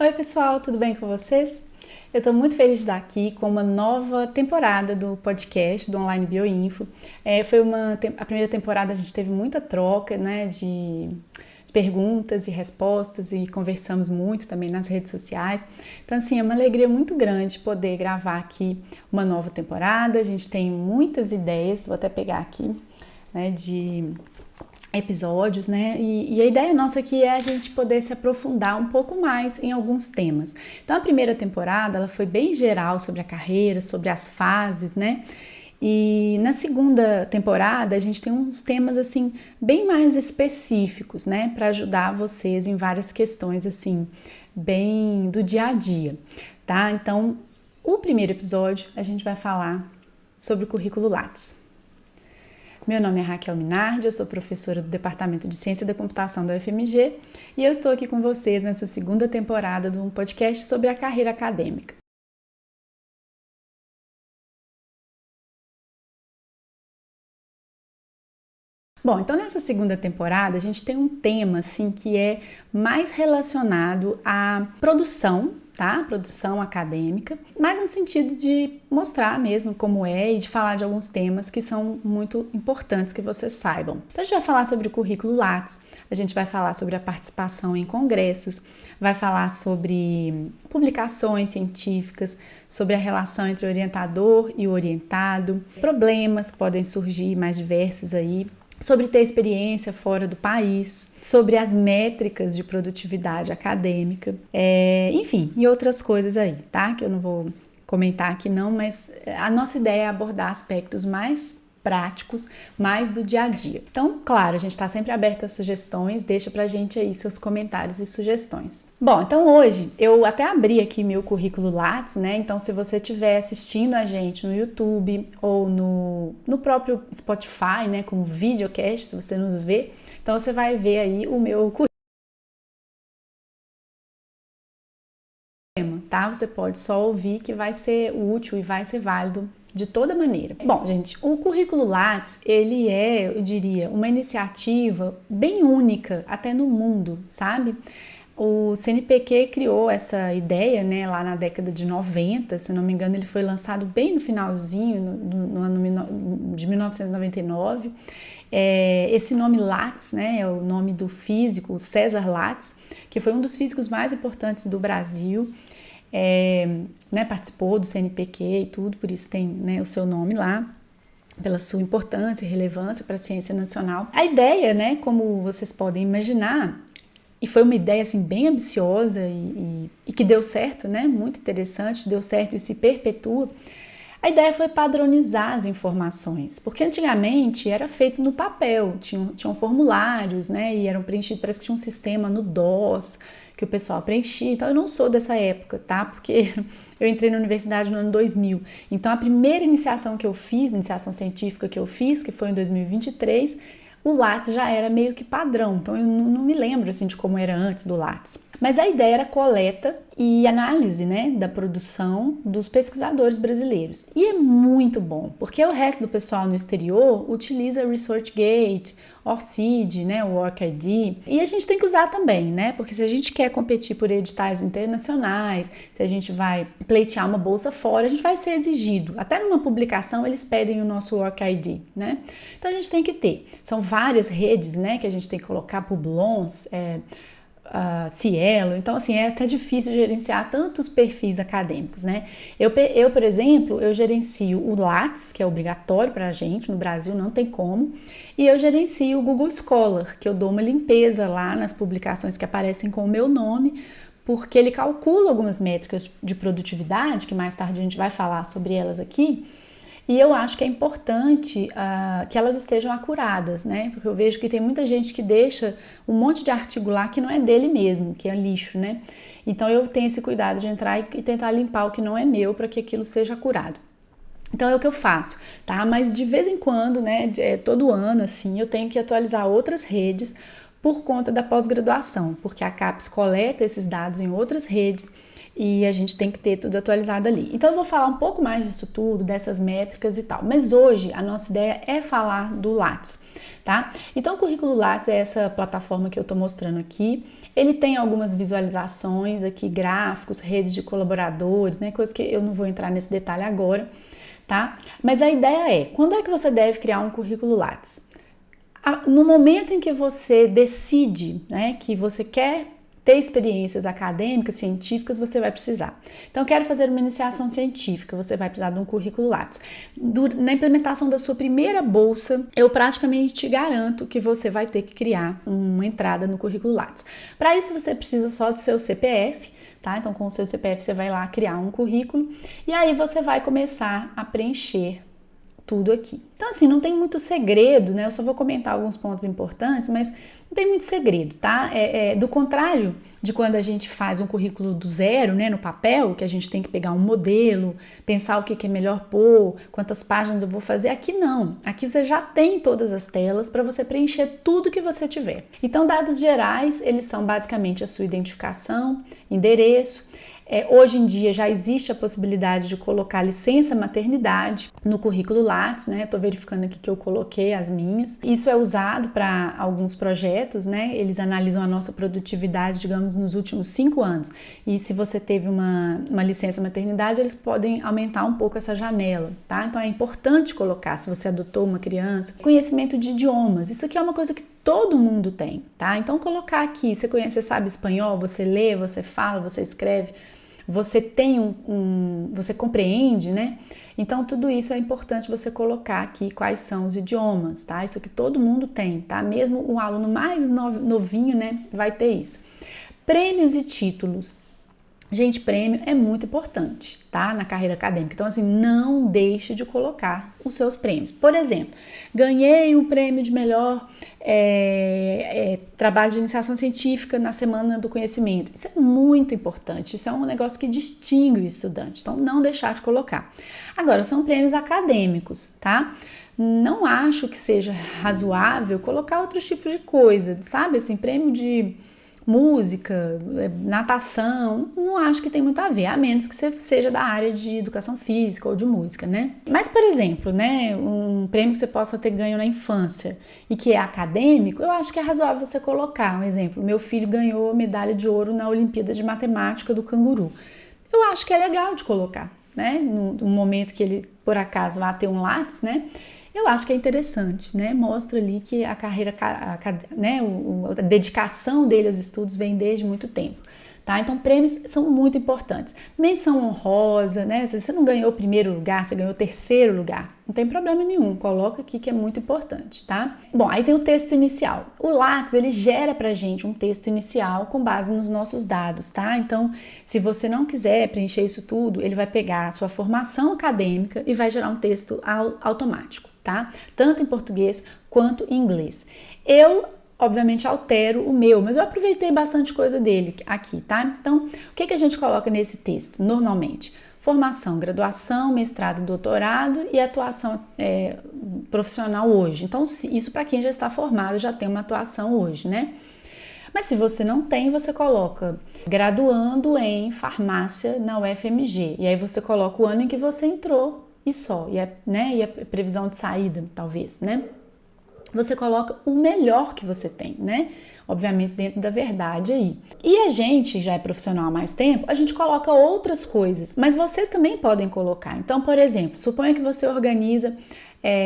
Oi pessoal, tudo bem com vocês? Eu estou muito feliz de estar aqui com uma nova temporada do podcast do Online Bioinfo. A primeira temporada a gente teve muita troca, né, de perguntas e respostas e conversamos muito também nas redes sociais. Então assim, é uma alegria muito grande poder gravar aqui uma nova temporada. A gente tem muitas ideias, vou até pegar aqui, né, de episódios, né? E a ideia nossa aqui é a gente poder se aprofundar um pouco mais em alguns temas. Então, a primeira temporada, ela foi bem geral sobre a carreira, sobre as fases, né? E na segunda temporada, a gente tem uns temas, assim, bem mais específicos, né? Para ajudar vocês em várias questões, assim, bem do dia a dia, tá? Então, o primeiro episódio, a gente vai falar sobre o currículo Lattes. Meu nome é Raquel Minardi, eu sou professora do Departamento de Ciência da Computação da UFMG e eu estou aqui com vocês nessa segunda temporada de um podcast sobre a carreira acadêmica. Bom, então nessa segunda temporada a gente tem um tema assim que é mais relacionado à produção, tá? Produção acadêmica, mas no sentido de mostrar mesmo como é e de falar de alguns temas que são muito importantes que vocês saibam. Então a gente vai falar sobre o currículo Lattes, a gente vai falar sobre a participação em congressos, vai falar sobre publicações científicas, sobre a relação entre o orientador e o orientado, problemas que podem surgir mais diversos aí, sobre ter experiência fora do país, sobre as métricas de produtividade acadêmica, enfim, e outras coisas aí, tá? Que eu não vou comentar aqui não, mas a nossa ideia é abordar aspectos mais práticos, mais do dia a dia. Então, claro, a gente está sempre aberto a sugestões, deixa pra gente aí seus comentários e sugestões. Bom, então hoje eu até abri aqui meu currículo Lattes, né? Então, se você estiver assistindo a gente no YouTube ou no próprio Spotify, né, como videocast, se você nos vê, então você vai ver aí o meu currículo, tá? Você pode só ouvir que vai ser útil e vai ser válido de toda maneira. Bom, gente, o currículo Lattes, ele é, eu diria, uma iniciativa bem única até no mundo, sabe? O CNPq criou essa ideia, né, lá na década de 90, se não me engano, ele foi lançado bem no finalzinho, no ano de 1999. Esse nome Lattes, né, é o nome do físico César Lattes, que foi um dos físicos mais importantes do Brasil. Né, participou do CNPq e tudo, por isso tem, né, o seu nome lá, pela sua importância e relevância para a ciência nacional. A ideia, né, como vocês podem imaginar, e foi uma ideia assim, bem ambiciosa e que deu certo, né, muito interessante, deu certo e se perpetua. A ideia foi padronizar as informações, porque antigamente era feito no papel, tinham formulários, né, e eram preenchidos, parece que tinha um sistema no DOS que o pessoal preenchia. Então eu não sou dessa época, tá? Porque eu entrei na universidade no ano 2000. Então a primeira iniciação que eu fiz, iniciação científica que eu fiz, que foi em 2023, o Lattes já era meio que padrão. Então eu não me lembro assim de como era antes do Lattes. Mas a ideia era coleta e análise, né, da produção dos pesquisadores brasileiros. E é muito bom, porque o resto do pessoal no exterior utiliza ResearchGate, ORCID, né, o ORCID, e a gente tem que usar também, né, porque se a gente quer competir por editais internacionais, se a gente vai pleitear uma bolsa fora, a gente vai ser exigido. Até numa publicação eles pedem o nosso ORCID, né? Então a gente tem que ter. São várias redes, né, que a gente tem que colocar, Publons, Cielo, então assim, é até difícil gerenciar tantos perfis acadêmicos, né? Eu, por exemplo, eu gerencio o Lattes, que é obrigatório pra gente, no Brasil não tem como, e eu gerencio o Google Scholar, que eu dou uma limpeza lá nas publicações que aparecem com o meu nome, porque ele calcula algumas métricas de produtividade, que mais tarde a gente vai falar sobre elas aqui, e eu acho que é importante que elas estejam acuradas, né? Porque eu vejo que tem muita gente que deixa um monte de artigo lá que não é dele mesmo, que é lixo, né? Então eu tenho esse cuidado de entrar e tentar limpar o que não é meu para que aquilo seja acurado. Então é o que eu faço, tá? Mas de vez em quando, né, todo ano, assim, eu tenho que atualizar outras redes por conta da pós-graduação, porque a CAPES coleta esses dados em outras redes e a gente tem que ter tudo atualizado ali. Então eu vou falar um pouco mais disso tudo, dessas métricas e tal, mas hoje a nossa ideia é falar do Lattes, tá? Então o Currículo Lattes é essa plataforma que eu tô mostrando aqui. Ele tem algumas visualizações aqui, gráficos, redes de colaboradores, né? Coisa que eu não vou entrar nesse detalhe agora, tá? Mas a ideia é, quando é que você deve criar um currículo Lattes? No momento em que você decide, né, que você quer ter experiências acadêmicas, científicas, você vai precisar. Então, quero fazer uma iniciação científica, você vai precisar de um currículo Lattes. Na implementação da sua primeira bolsa, eu praticamente te garanto que você vai ter que criar uma entrada no currículo Lattes. Para isso, você precisa só do seu CPF, tá? Então, com o seu CPF, você vai lá criar um currículo e aí você vai começar a preencher tudo aqui. Então, assim, não tem muito segredo, né? Eu só vou comentar alguns pontos importantes, mas não tem muito segredo, tá? Do contrário de quando a gente faz um currículo do zero, né, no papel, que a gente tem que pegar um modelo, pensar o que é melhor pôr, quantas páginas eu vou fazer. Aqui não. Aqui você já tem todas as telas para você preencher tudo que você tiver. Então, dados gerais, eles são basicamente a sua identificação, endereço. Hoje em dia já existe a possibilidade de colocar licença maternidade no currículo Lattes, né? Estou verificando aqui que eu coloquei as minhas. Isso é usado para alguns projetos, né? Eles analisam a nossa produtividade, digamos, nos últimos 5 anos. E se você teve uma licença maternidade, eles podem aumentar um pouco essa janela, tá? Então é importante colocar, se você adotou uma criança, conhecimento de idiomas. Isso aqui é uma coisa que todo mundo tem, tá? Então colocar aqui, você sabe espanhol, você lê, você fala, você escreve, você tem você compreende, né? Então tudo isso é importante você colocar aqui quais são os idiomas, tá? Isso que todo mundo tem, tá? Mesmo um aluno mais novinho, né, vai ter isso. Prêmios e títulos. Gente, prêmio é muito importante, tá? Na carreira acadêmica. Então, assim, não deixe de colocar os seus prêmios. Por exemplo, ganhei um prêmio de melhor trabalho de iniciação científica na Semana do Conhecimento. Isso é muito importante. Isso é um negócio que distingue o estudante. Então, não deixar de colocar. Agora, são prêmios acadêmicos, tá? Não acho que seja razoável colocar outros tipos de coisa, sabe? Assim, prêmio de música, natação, não acho que tem muito a ver, a menos que você seja da área de educação física ou de música, né? Mas, por exemplo, né, um prêmio que você possa ter ganho na infância e que é acadêmico, eu acho que é razoável você colocar. Um exemplo, meu filho ganhou medalha de ouro na Olimpíada de Matemática do Canguru. Eu acho que é legal de colocar, né? No momento que ele, por acaso, vai ter um Lattes, né? Eu acho que é interessante, né? Mostra ali que a carreira, né? A dedicação dele aos estudos vem desde muito tempo, tá? Então, prêmios são muito importantes. Menção honrosa, né? Se você não ganhou o primeiro lugar, você ganhou o terceiro lugar, não tem problema nenhum, coloca aqui que é muito importante, tá? Bom, aí tem o texto inicial. O Lattes, ele gera pra gente um texto inicial com base nos nossos dados, tá? Então, se você não quiser preencher isso tudo, ele vai pegar a sua formação acadêmica e vai gerar um texto automático, tá? Tanto em português quanto em inglês. Eu, obviamente, altero o meu, mas eu aproveitei bastante coisa dele aqui, tá? Então, o que a gente coloca nesse texto, normalmente? Formação, graduação, mestrado, doutorado e atuação profissional hoje. Então, isso para quem já está formado, já tem uma atuação hoje, né? Mas se você não tem, você coloca graduando em farmácia na UFMG. E aí você coloca o ano em que você entrou e só, e a previsão de saída, talvez, né? Você coloca o melhor que você tem, né? Obviamente dentro da verdade aí. E a gente já é profissional há mais tempo, a gente coloca outras coisas, mas vocês também podem colocar. Então, por exemplo, suponha que você organiza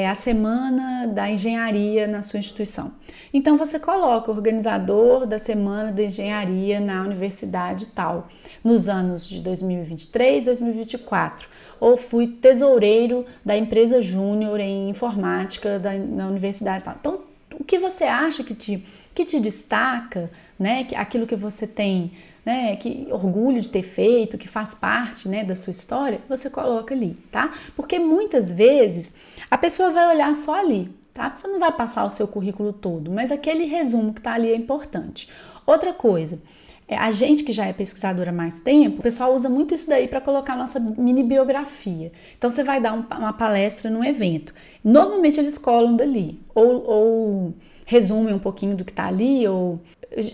a semana da engenharia na sua instituição. Então você coloca organizador da semana da engenharia na universidade tal, nos anos de 2023, 2024. Ou fui tesoureiro da empresa júnior em informática na universidade tal. Então, o que você acha que te destaca, né? Aquilo que você tem, né, que orgulho de ter feito, que faz parte, né, da sua história, você coloca ali, tá? Porque muitas vezes a pessoa vai olhar só ali, tá? Você não vai passar o seu currículo todo, mas aquele resumo que tá ali é importante. Outra coisa, a gente que já é pesquisadora há mais tempo, o pessoal usa muito isso daí para colocar a nossa mini biografia. Então você vai dar uma palestra num evento. Normalmente eles colam dali, ou resumem um pouquinho do que tá ali, ou,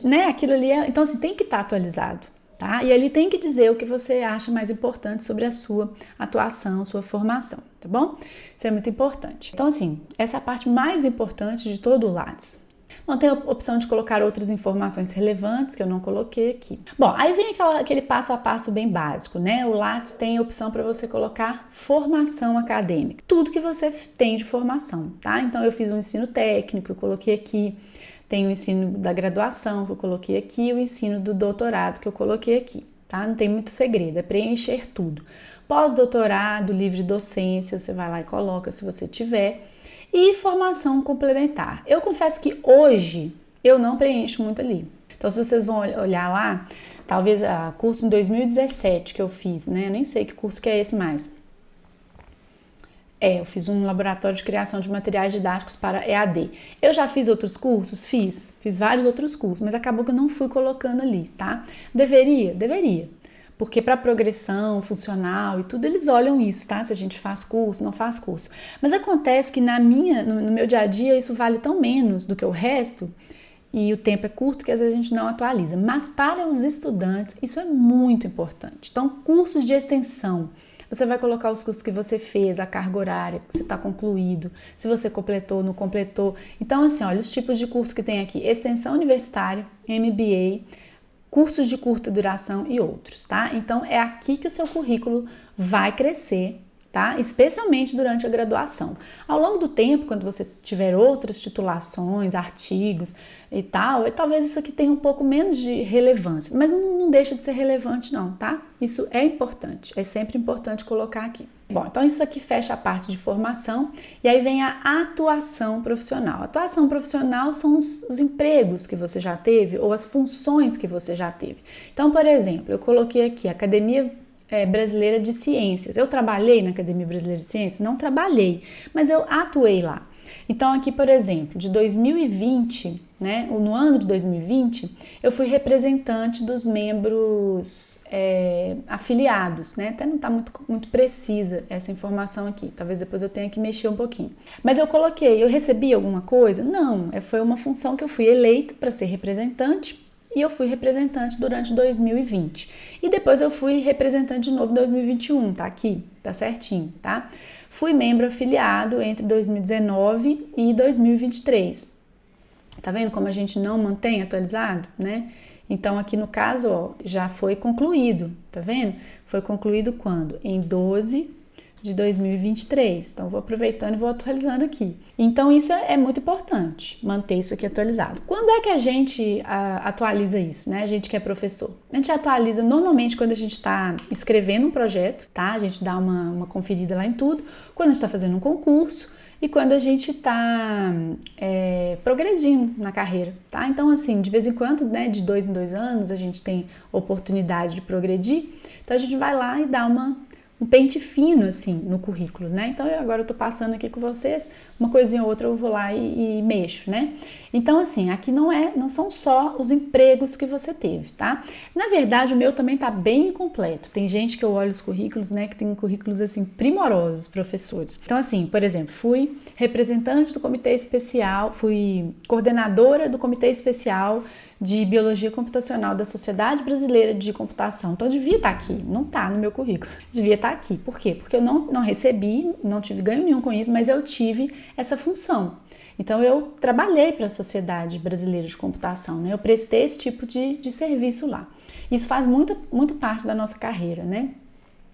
né, aquilo ali então assim, tem que estar atualizado, tá? E ali tem que dizer o que você acha mais importante sobre a sua atuação, sua formação, tá bom? Isso é muito importante. Então, assim, essa é a parte mais importante de todo o Lattes. Bom, tem a opção de colocar outras informações relevantes que eu não coloquei aqui. Bom, aí vem aquele passo a passo bem básico, né? O Lattes tem a opção para você colocar formação acadêmica. Tudo que você tem de formação, tá? Então, eu fiz um ensino técnico, eu coloquei aqui. Tem o ensino da graduação que eu coloquei aqui e o ensino do doutorado que eu coloquei aqui, tá? Não tem muito segredo, é preencher tudo. Pós-doutorado, livre docência, você vai lá e coloca se você tiver. E formação complementar. Eu confesso que hoje eu não preencho muito ali. Então, se vocês vão olhar lá, talvez curso em 2017 que eu fiz, né? Eu nem sei que curso que é esse mais. Eu fiz um laboratório de criação de materiais didáticos para EAD. Eu já fiz outros cursos? Fiz vários outros cursos, mas acabou que eu não fui colocando ali, tá? Deveria. Porque para progressão funcional e tudo, eles olham isso, tá? Se a gente faz curso, não faz curso. Mas acontece que no meu dia a dia, isso vale tão menos do que o resto, e o tempo é curto que às vezes a gente não atualiza. Mas para os estudantes, isso é muito importante. Então, cursos de extensão, você vai colocar os cursos que você fez, a carga horária, que você está concluído, se você completou, não completou. Então, assim, olha, os tipos de curso que tem aqui: extensão universitária, MBA, cursos de curta duração e outros, tá? Então, é aqui que o seu currículo vai crescer, tá? Especialmente durante a graduação. Ao longo do tempo, quando você tiver outras titulações, artigos e tal, talvez isso aqui tenha um pouco menos de relevância, mas não deixa de ser relevante não, tá? Isso é importante, é sempre importante colocar aqui. Bom, então isso aqui fecha a parte de formação e aí vem a atuação profissional. A atuação profissional são os empregos que você já teve ou as funções que você já teve. Então, por exemplo, eu coloquei aqui Academia Brasileira de Ciências. Eu trabalhei na Academia Brasileira de Ciências? Não trabalhei, mas eu atuei lá. Então, aqui, por exemplo, de 2020, né, no ano de 2020, eu fui representante dos membros afiliados, né? Até não está muito precisa essa informação aqui, talvez depois eu tenha que mexer um pouquinho. Mas eu coloquei, eu recebi alguma coisa? Não, foi uma função que eu fui eleita para ser representante, e eu fui representante durante 2020. E depois eu fui representante de novo em 2021, tá aqui, tá certinho, tá? Fui membro afiliado entre 2019 e 2023. Tá vendo como a gente não mantém atualizado, né? Então, aqui no caso, ó, já foi concluído, tá vendo? Foi concluído quando? Em 12 de 2023. Então, vou aproveitando e vou atualizando aqui. Então, isso é muito importante, manter isso aqui atualizado. Quando é que a gente atualiza isso, né? A gente que é professor. A gente atualiza normalmente quando a gente está escrevendo um projeto, tá? A gente dá uma conferida lá em tudo. Quando a gente está fazendo um concurso e quando a gente está progredindo na carreira, tá? Então, assim, de vez em quando, né, de 2 em 2 anos, a gente tem oportunidade de progredir. Então, a gente vai lá e dá um pente fino, assim, no currículo, né? Então, agora eu tô passando aqui com vocês, uma coisinha ou outra eu vou lá e mexo, né? Então, assim, aqui não são só os empregos que você teve, tá? Na verdade, o meu também tá bem incompleto. Tem gente que eu olho os currículos, né, que tem currículos, assim, primorosos, professores. Então, assim, por exemplo, fui representante do comitê especial, fui coordenadora do comitê especial de Biologia Computacional da Sociedade Brasileira de Computação. Então, devia estar aqui. Não está no meu currículo. Devia estar aqui. Por quê? Porque eu não recebi, não tive ganho nenhum com isso, mas eu tive essa função. Então, eu trabalhei para a Sociedade Brasileira de Computação, né? Eu prestei esse tipo de serviço lá. Isso faz muito parte da nossa carreira, né?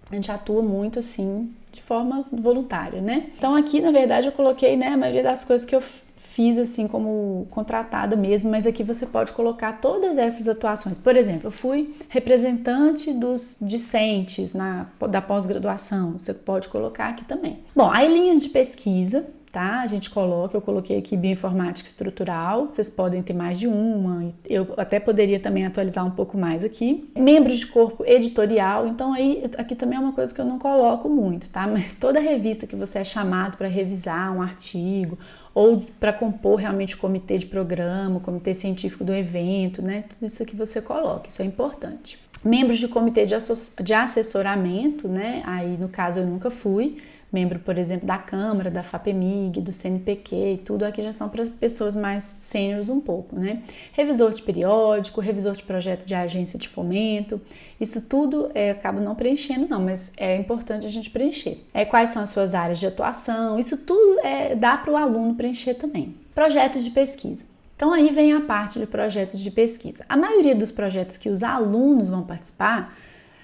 A gente atua muito, assim, de forma voluntária, né? Então, aqui, na verdade, eu coloquei, né, a maioria das coisas que eu fiz assim como contratada mesmo, mas aqui você pode colocar todas essas atuações. Por exemplo, eu fui representante dos discentes da pós-graduação, você pode colocar aqui também. Bom, aí linhas de pesquisa, tá? A gente eu coloquei aqui bioinformática estrutural, vocês podem ter mais de uma, eu até poderia também atualizar um pouco mais aqui. Membros de corpo editorial, então aí aqui também é uma coisa que eu não coloco muito, tá? Mas toda revista que você é chamado para revisar um artigo, ou para compor realmente o comitê de programa, o comitê científico do evento, né? Tudo isso aqui você coloca, isso é importante. Membros de comitê de assessoramento, né? Aí no caso eu nunca fui, membro, por exemplo, da Câmara, da FAPEMIG, do CNPq e tudo. Aqui já são para pessoas mais sêniores um pouco, né? Revisor de periódico, revisor de projeto de agência de fomento, isso tudo acabo não preenchendo não, mas é importante a gente preencher. Quais são as suas áreas de atuação, isso tudo dá para o aluno preencher também. Projetos de pesquisa. Então aí vem a parte de projetos de pesquisa. A maioria dos projetos que os alunos vão participar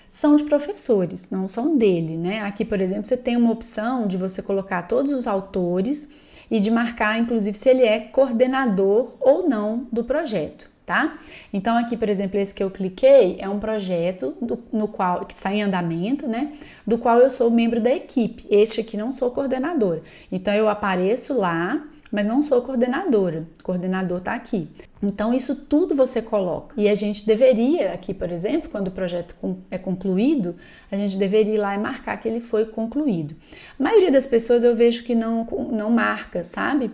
são de professores, não são dele, né? Aqui, por exemplo, você tem uma opção de você colocar todos os autores e de marcar, inclusive, se ele é coordenador ou não do projeto, tá? Então, aqui, por exemplo, esse que eu cliquei é um projeto no qual, que está em andamento, né? Do qual eu sou membro da equipe. Este aqui não sou coordenadora. Então, eu apareço lá, mas não sou coordenadora. O coordenador está aqui. Então, isso tudo você coloca. E a gente deveria, aqui, por exemplo, quando o projeto é concluído, a gente deveria ir lá e marcar que ele foi concluído. A maioria das pessoas eu vejo que não marca, sabe?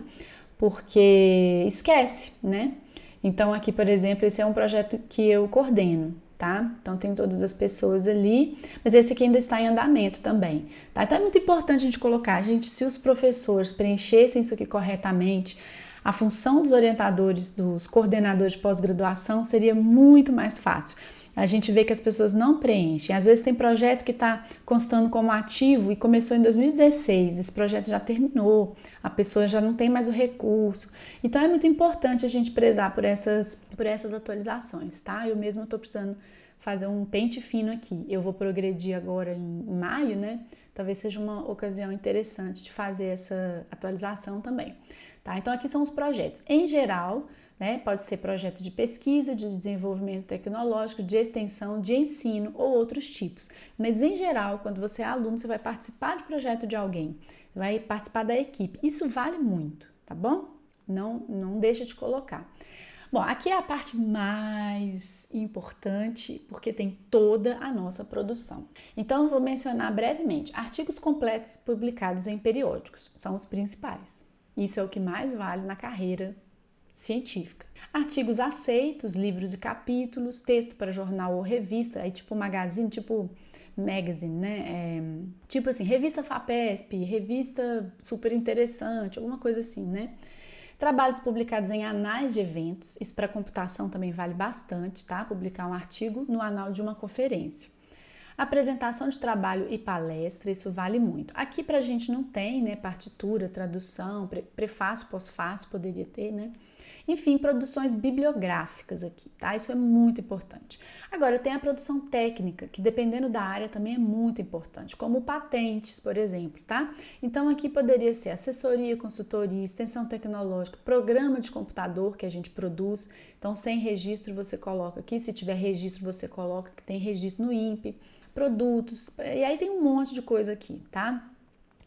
Porque esquece, né? Então, aqui, por exemplo, esse é um projeto que eu coordeno, tá? Então, tem todas as pessoas ali, mas esse aqui ainda está em andamento também, tá? Então, é muito importante a gente colocar, gente, se os professores preenchessem isso aqui corretamente, a função dos orientadores, dos coordenadores de pós-graduação seria muito mais fácil. A gente vê que as pessoas não preenchem. Às vezes tem projeto que está constando como ativo e começou em 2016, esse projeto já terminou, a pessoa já não tem mais o recurso. Então é muito importante a gente prezar por essas atualizações, tá? Eu mesma estou precisando fazer um pente fino aqui. Eu vou progredir agora em maio, né? Talvez seja uma ocasião interessante de fazer essa atualização também, tá? Então aqui são os projetos. Em geral, né? Pode ser projeto de pesquisa, de desenvolvimento tecnológico, de extensão, de ensino ou outros tipos. Mas, em geral, quando você é aluno, você vai participar de projeto de alguém, vai participar da equipe. Isso vale muito, tá bom? Não deixa de colocar. Bom, aqui é a parte mais importante, porque tem toda a nossa produção. Então, eu vou mencionar brevemente. Artigos completos publicados em periódicos são os principais. Isso é o que mais vale na carreira científica. Artigos aceitos, livros e capítulos, texto para jornal ou revista, aí tipo magazine, né? Tipo assim, revista FAPESP, revista super interessante, alguma coisa assim, né? Trabalhos publicados em anais de eventos, isso para computação também vale bastante, tá? Publicar um artigo no anal de uma conferência. Apresentação de trabalho e palestra, isso vale muito. Aqui pra gente não tem, né? Partitura, tradução, prefácio, pós-fácio poderia ter, né? Enfim, produções bibliográficas aqui, tá? Isso é muito importante. Agora, tem a produção técnica, que dependendo da área também é muito importante, como patentes, por exemplo, tá? Então, aqui poderia ser assessoria, consultoria, extensão tecnológica, programa de computador que a gente produz. Então, sem registro você coloca aqui, se tiver registro você coloca que tem registro no INPE, produtos, e aí tem um monte de coisa aqui, tá?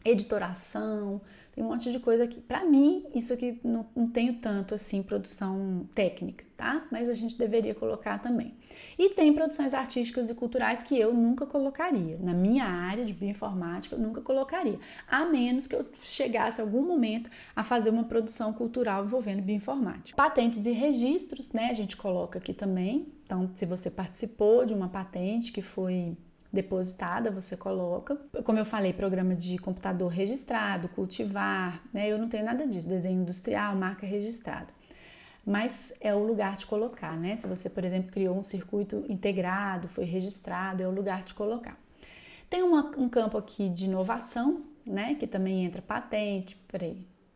Editoração, tem um monte de coisa aqui. Para mim, isso aqui não tenho tanto assim, produção técnica, tá? Mas a gente deveria colocar também. E tem produções artísticas e culturais que eu nunca colocaria. Na minha área de bioinformática, eu nunca colocaria. A menos que eu chegasse em algum momento a fazer uma produção cultural envolvendo bioinformática. Patentes e registros, né? A gente coloca aqui também. Então, se você participou de uma patente que foi depositada, você coloca. Como eu falei, programa de computador registrado, cultivar, né? Eu não tenho nada disso, desenho industrial, marca registrada. Mas é o lugar de colocar, né? Se você, por exemplo, criou um circuito integrado, foi registrado, é o lugar de colocar. Tem um campo aqui de inovação, né? Que também entra patente,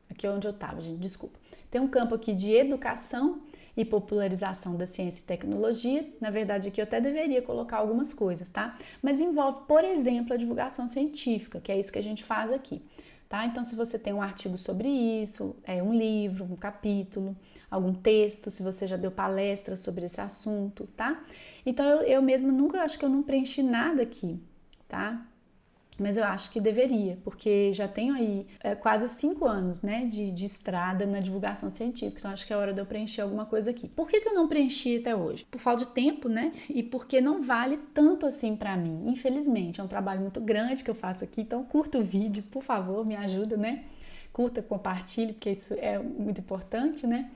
aqui é onde eu estava, gente, desculpa. Tem um campo aqui de educação e popularização da ciência e tecnologia. Na verdade, aqui eu até deveria colocar algumas coisas, tá? Mas envolve, por exemplo, a divulgação científica, que é isso que a gente faz aqui, tá? Então, se você tem um artigo sobre isso, um livro, um capítulo, algum texto, se você já deu palestra sobre esse assunto, tá? Então, eu mesma acho que eu não preenchi nada aqui, tá? Mas eu acho que deveria, porque já tenho aí quase 5 anos, né, de estrada na divulgação científica, então acho que é hora de eu preencher alguma coisa aqui. Por que eu não preenchi até hoje? Por falta de tempo, né, e porque não vale tanto assim pra mim, infelizmente. É um trabalho muito grande que eu faço aqui, então curta o vídeo, por favor, me ajuda, né? Curta, compartilhe, porque isso é muito importante, né?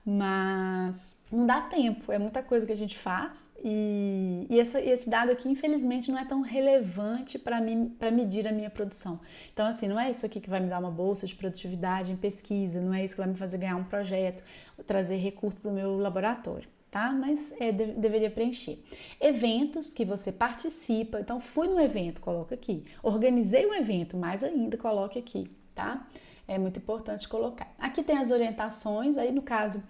Mas não dá tempo, é muita coisa que a gente faz e esse dado aqui, infelizmente, não é tão relevante para medir a minha produção. Então, assim, não é isso aqui que vai me dar uma bolsa de produtividade em pesquisa, não é isso que vai me fazer ganhar um projeto, trazer recurso para o meu laboratório, tá? Mas deveria preencher. Eventos que você participa, então fui no evento, coloca aqui. Organizei um evento, mais ainda, coloque aqui, tá? É muito importante colocar. Aqui tem as orientações, aí no caso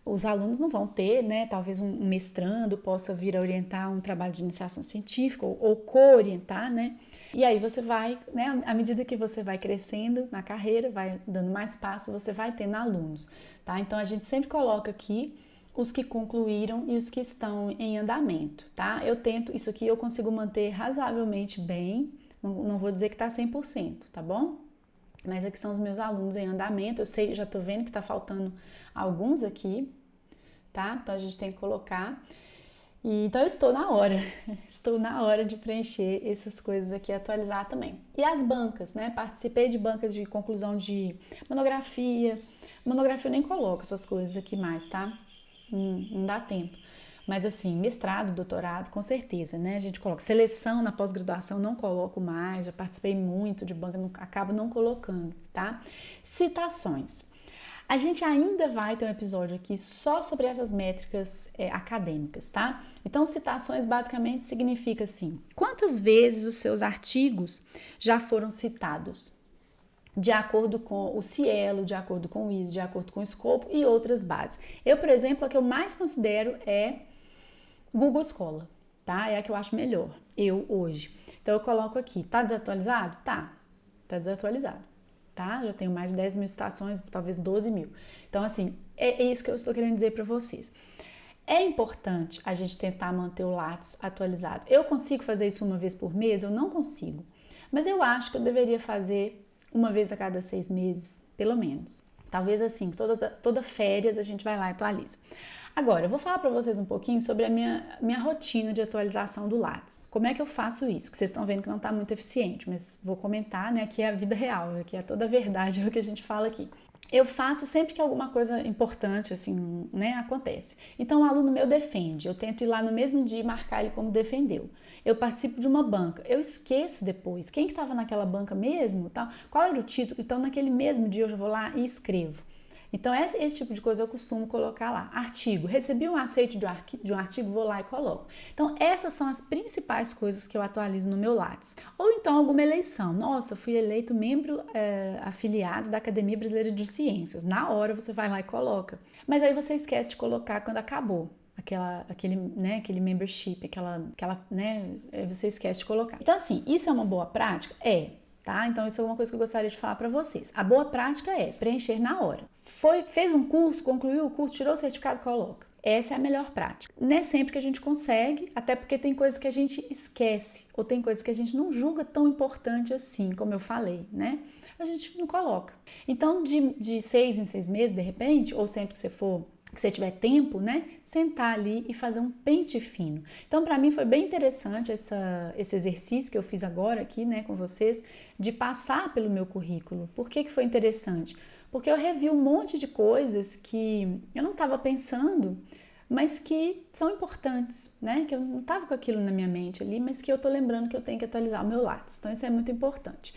os alunos não vão ter, né? Talvez um mestrando possa vir a orientar um trabalho de iniciação científica ou co-orientar, né? E aí você vai, né? À medida que você vai crescendo na carreira, vai dando mais passos, você vai tendo alunos, tá? Então a gente sempre coloca aqui os que concluíram e os que estão em andamento, tá? Eu tento, isso aqui eu consigo manter razoavelmente bem, não vou dizer que tá 100%, tá bom? Mas aqui são os meus alunos em andamento, eu sei, já tô vendo que tá faltando alguns aqui, tá? Então a gente tem que colocar. Então eu estou na hora de preencher essas coisas aqui e atualizar também. E as bancas, né? Participei de bancas de conclusão de monografia eu nem coloco essas coisas aqui mais, tá? Não dá tempo. Mas assim, mestrado, doutorado, com certeza, né? A gente coloca. Seleção na pós-graduação, não coloco mais, já participei muito de banca, acabo não colocando, tá? Citações. A gente ainda vai ter um episódio aqui só sobre essas métricas acadêmicas, tá? Então, citações basicamente significa assim: quantas vezes os seus artigos já foram citados? De acordo com o Cielo, de acordo com o ISO, de acordo com o Scopus e outras bases. Eu, por exemplo, a que eu mais considero é Google Scholar, tá? É a que eu acho melhor, hoje. Então eu coloco aqui, tá desatualizado? Tá desatualizado, tá? Já tenho mais de 10 mil citações, talvez 12 mil. Então, assim, é isso que eu estou querendo dizer para vocês. É importante a gente tentar manter o Lattes atualizado. Eu consigo fazer isso uma vez por mês? Eu não consigo. Mas eu acho que eu deveria fazer uma vez a cada 6 meses, pelo menos. Talvez assim, toda férias a gente vai lá e atualiza. Agora, eu vou falar para vocês um pouquinho sobre a minha rotina de atualização do Lattes. Como é que eu faço isso? Que vocês estão vendo que não está muito eficiente, mas vou comentar, né? Aqui é a vida real, aqui é toda a verdade, é o que a gente fala aqui. Eu faço sempre que alguma coisa importante, assim, né, acontece. Então, o aluno meu defende, eu tento ir lá no mesmo dia e marcar ele como defendeu. Eu participo de uma banca, eu esqueço depois quem que estava naquela banca mesmo, tal, qual era o título, então naquele mesmo dia eu já vou lá e escrevo. Então, esse tipo de coisa eu costumo colocar lá. Artigo. Recebi um aceite de um artigo, vou lá e coloco. Então, essas são as principais coisas que eu atualizo no meu Lattes. Ou então, alguma eleição. Nossa, fui eleito membro afiliado da Academia Brasileira de Ciências. Na hora, você vai lá e coloca. Mas aí você esquece de colocar quando acabou. Aquele membership, você esquece de colocar. Então, assim, isso é uma boa prática? Tá? Então, isso é uma coisa que eu gostaria de falar para vocês. A boa prática é preencher na hora. Fez um curso, concluiu o curso, tirou o certificado, coloca. Essa é a melhor prática. Não é sempre que a gente consegue, até porque tem coisas que a gente esquece, ou tem coisas que a gente não julga tão importante assim, como eu falei, né? A gente não coloca. Então, de 6 em 6 meses, de repente, ou sempre que você tiver tempo, né, sentar ali e fazer um pente fino. Então, para mim foi bem interessante esse exercício que eu fiz agora aqui, né, com vocês, de passar pelo meu currículo. Por que foi interessante? Porque eu revi um monte de coisas que eu não estava pensando, mas que são importantes, né, que eu não estava com aquilo na minha mente ali, mas que eu tô lembrando que eu tenho que atualizar o meu Lattes. Então, isso é muito importante.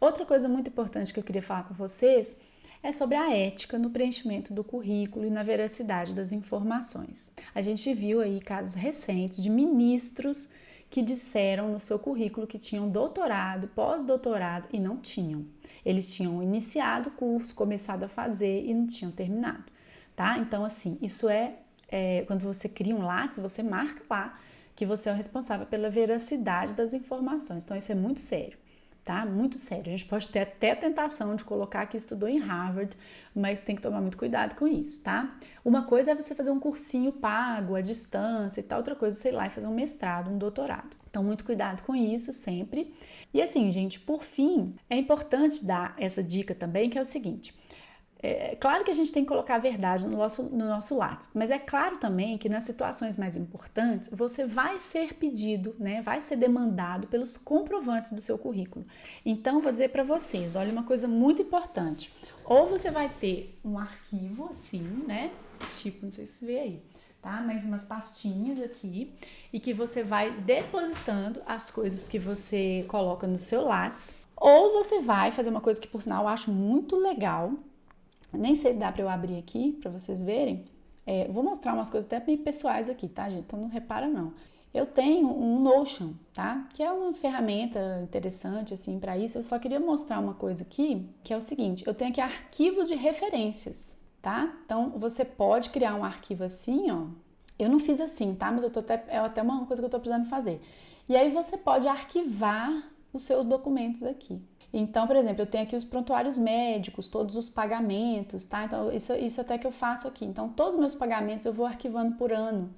Outra coisa muito importante que eu queria falar com vocês é sobre a ética no preenchimento do currículo e na veracidade das informações. A gente viu aí casos recentes de ministros que disseram no seu currículo que tinham doutorado, pós-doutorado e não tinham. Eles tinham iniciado o curso, começado a fazer e não tinham terminado, tá? Então, assim, isso quando você cria um Lattes, você marca lá que você é o responsável pela veracidade das informações. Então, isso é muito sério. Tá? Muito sério. A gente pode ter até a tentação de colocar que estudou em Harvard, mas tem que tomar muito cuidado com isso, tá? Uma coisa é você fazer um cursinho pago à distância e tal, outra coisa é, sei lá, fazer um mestrado, um doutorado. Então, muito cuidado com isso sempre. E assim, gente, por fim, é importante dar essa dica também, que é o seguinte. É claro que a gente tem que colocar a verdade no nosso Lattes, mas é claro também que nas situações mais importantes você vai ser pedido, né, vai ser demandado pelos comprovantes do seu currículo. Então, vou dizer para vocês, olha uma coisa muito importante. Ou você vai ter um arquivo assim, né, tipo, não sei se vê aí, tá? Mas umas pastinhas aqui e que você vai depositando as coisas que você coloca no seu Lattes. Ou você vai fazer uma coisa que, por sinal, eu acho muito legal. Nem sei se dá para eu abrir aqui para vocês verem. Vou mostrar umas coisas até meio pessoais aqui, tá, gente? Então não repara não. Eu tenho um Notion, tá? Que é uma ferramenta interessante, assim, para isso. Eu só queria mostrar uma coisa aqui, que é o seguinte. Eu tenho aqui arquivo de referências, tá? Então, você pode criar um arquivo assim, ó. Eu não fiz assim, tá? Mas é até uma coisa que eu tô precisando fazer. E aí, você pode arquivar os seus documentos aqui. Então, por exemplo, eu tenho aqui os prontuários médicos, todos os pagamentos, tá? Então, isso até que eu faço aqui. Então, todos os meus pagamentos eu vou arquivando por ano.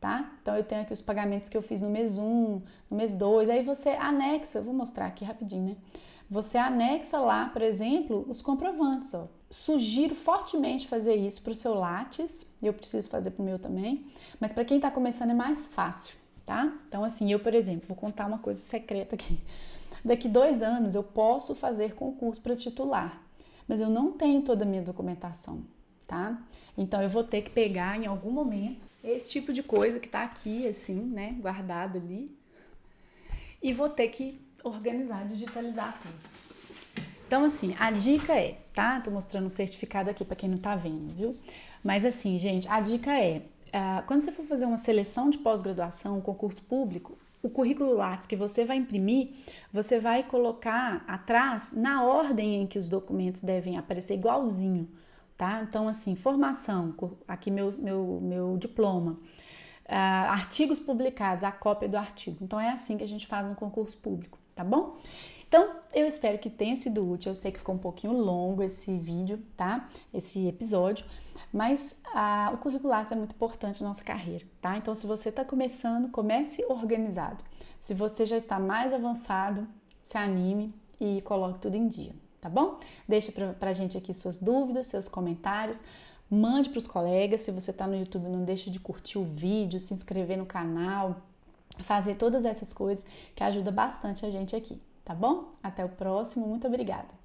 Tá? Então eu tenho aqui os pagamentos que eu fiz no mês 1, no mês 2, aí você anexa, vou mostrar aqui rapidinho, né? Você anexa lá, por exemplo, os comprovantes, ó. Sugiro fortemente fazer isso para o seu Lattes, eu preciso fazer para o meu também, mas para quem está começando é mais fácil, tá? Então assim, eu, por exemplo, vou contar uma coisa secreta aqui. Daqui 2 anos eu posso fazer concurso para titular, mas eu não tenho toda a minha documentação, tá? Então eu vou ter que pegar em algum momento esse tipo de coisa que tá aqui, assim, né, guardado ali, e vou ter que organizar, digitalizar tudo. Então, assim, a dica é, tá? Tô mostrando um certificado aqui para quem não tá vendo, viu? Mas, assim, gente, a dica é, quando você for fazer uma seleção de pós-graduação, um concurso público, o currículo Lattes que você vai imprimir, você vai colocar atrás na ordem em que os documentos devem aparecer, igualzinho. Tá? Então, assim, formação, aqui meu diploma, artigos publicados, a cópia do artigo. Então, é assim que a gente faz no concurso público, tá bom? Então, eu espero que tenha sido útil. Eu sei que ficou um pouquinho longo esse vídeo, tá? Esse episódio, mas o currículo Lattes é muito importante na nossa carreira, tá? Então, se você está começando, comece organizado. Se você já está mais avançado, se anime e coloque tudo em dia. Tá bom? Deixa pra gente aqui suas dúvidas, seus comentários, mande para os colegas. Se você tá no YouTube, não deixa de curtir o vídeo, se inscrever no canal, fazer todas essas coisas que ajuda bastante a gente aqui, tá bom? Até o próximo, muito obrigada!